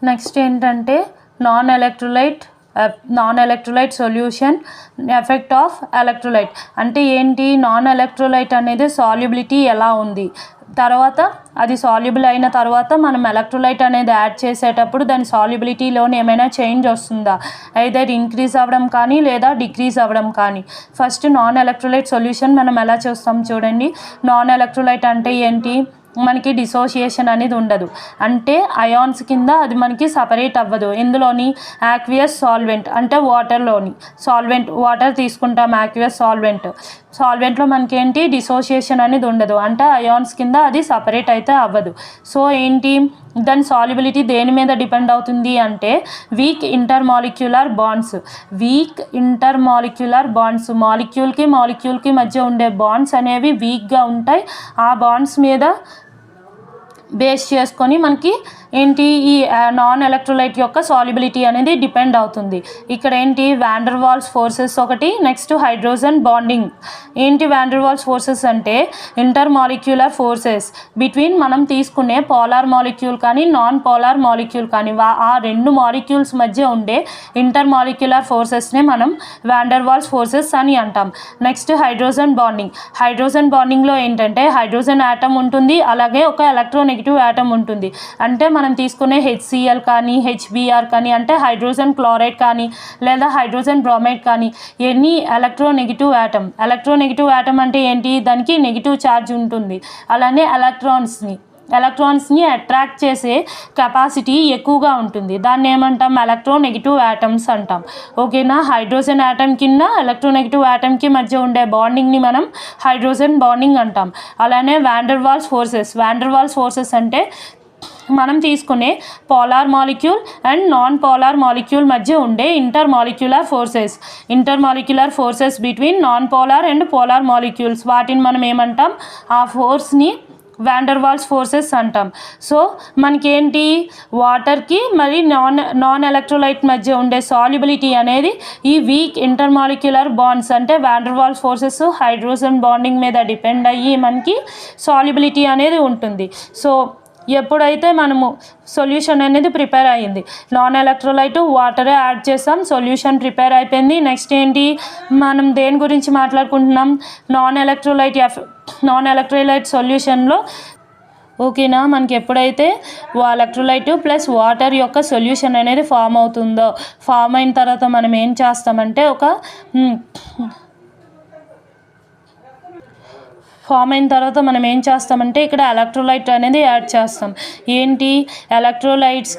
Next ఏంటంటే non electrolyte solution effect of electrolyte అంటే ఏంటి, నాన్ ఎలక్ట్రోలైట్ అనేది సాల్యుబిలిటీ ఎలా ఉంది, తర్వాత అది సాల్యుబుల్ అయిన తర్వాత మనం ఎలక్ట్రోలైట్ అనేది యాడ్ చేసేటప్పుడు దాని సాల్యుబిలిటీలోనే ఏమైనా చేంజ్ వస్తుందా, ఐదర్ ఇంక్రీజ్ అవ్వడం కానీ లేదా డిక్రీజ్ అవ్వడం కానీ. ఫస్ట్ నాన్ ఎలక్ట్రోలైట్ సొల్యూషన్ మనం ఎలా చూస్తాం చూడండి. నాన్ ఎలక్ట్రోలైట్ అంటే ఏంటి, మనకి డిసోసియేషన్ అనేది ఉండదు, అంటే అయాన్స్ కింద అది మనకి సపరేట్ అవ్వదు. ఇందులోని యాక్వియస్ సాల్వెంట్ అంటే వాటర్ తీసుకుంటాం, యాక్వియస్ సాల్వెంట్లో మనకి ఏంటి డిసోసియేషన్ అనేది ఉండదు, అంటే అయాన్స్ కింద అది సపరేట్ అయితే అవ్వదు. సో ఏంటి, దాని సాల్యుబిలిటీ దేని మీద డిపెండ్ అవుతుంది అంటే వీక్ ఇంటర్ మాలిక్యులర్ బాండ్స్, మాలిక్యూల్కి మధ్య ఉండే బాండ్స్ అనేవి వీక్గా ఉంటాయి. ఆ బాండ్స్ మీద బేస్ చేసుకొని మనకి ఏంటి ఈ నాన్ ఎలక్ట్రోలైట్ యొక్క సాల్యుబిలిటీ అనేది డిపెండ్ అవుతుంది. ఇక్కడ ఏంటి వాన్ డెర్ వాల్స్ ఫోర్సెస్ ఒకటి, నెక్స్ట్ హైడ్రోజన్ బాండింగ్. ఏంటి వాన్ డెర్ వాల్స్ ఫోర్సెస్ అంటే ఇంటర్ మాలిక్యులర్ ఫోర్సెస్ బిట్వీన్ మనం తీసుకునే పోలార్ మాలిక్యూల్ కానీ నాన్ పోలార్ మాలిక్యూల్ కానీ ఆ రెండు మాలిక్యూల్స్ మధ్య ఉండే ఇంటర్ మాలిక్యులర్ ఫోర్సెస్నే మనం వాన్ డెర్ వాల్స్ ఫోర్సెస్ అని అంటాం. నెక్స్ట్ హైడ్రోజన్ బాండింగ్లో ఏంటంటే హైడ్రోజన్ ఆటమ్ ఉంటుంది, అలాగే ఒక ఎలక్ట్రోనెగటివ్ ఆటమ్ ఉంటుంది. అంటే మనం తీసుకునే HCl కానీ HBr కానీ అంటే హైడ్రోజన్ క్లోరైడ్ కానీ లేదా హైడ్రోజన్ బ్రోమైడ్ కానీ ఎనీ ఎలక్ట్రోనెగటివ్ ఆటమ్ అంటే ఏంటి, దానికి నెగిటివ్ ఛార్జ్ ఉంటుంది. అలానే ఎలక్ట్రాన్స్ని అట్రాక్ట్ చేసే కెపాసిటీ ఎక్కువగా ఉంటుంది, దాన్ని ఏమంటాం ఎలక్ట్రోనెగటివ్ ఆటమ్స్ అంటాం. ఓకేనా, హైడ్రోజన్ ఆటమ్ కింద ఎలక్ట్రోనెగటివ్ ఆటమ్కి మధ్య ఉండే బాండింగ్ని మనం హైడ్రోజన్ బాండింగ్ అంటాం. అలానే వాన్ డెర్ వాల్స్ ఫోర్సెస్ అంటే మనం తీసుకునే polar molecule and non polar molecule మధ్య ఉండే inter molecular forces between non polar and polar molecules, వాటిని మనం ఏమంటాం, ఆ ఫోర్స్ని వాన్ డెర్ వాల్స్ ఫోర్సెస్ అంటాం. సో మనకేంటి వాటర్కి మరి నాన్ ఎలక్ట్రోలైట్ మధ్య ఉండే సాల్యుబిలిటీ అనేది ఈ వీక్ ఇంటర్ మాలిక్యులర్ బాండ్స్ అంటే van der Waals forces hydrogen bonding మీద డిపెండ్ అయ్యి మనకి సాల్యుబిలిటీ అనేది ఉంటుంది. సో ఎప్పుడైతే మనము సొల్యూషన్ అనేది ప్రిపేర్ అయ్యింది, నాన్ ఎలక్ట్రోలైట్ వాటరే యాడ్ చేసాం, సొల్యూషన్ ప్రిపేర్ అయిపోయింది. నెక్స్ట్ ఏంటి, మనం దేని గురించి మాట్లాడుకుంటున్నాం, నాన్ ఎలక్ట్రోలైట్ సొల్యూషన్లో. ఓకేనా, మనకి ఎప్పుడైతే ఎలక్ట్రోలైట్ ప్లస్ వాటర్ యొక్క సొల్యూషన్ అనేది ఫామ్ అయిన తర్వాత మనం ఏం చేస్తామంటే ఇక్కడ ఎలక్ట్రోలైట్ అనేది యాడ్ చేస్తాం. ఏంటి ఎలక్ట్రోలైట్స్కి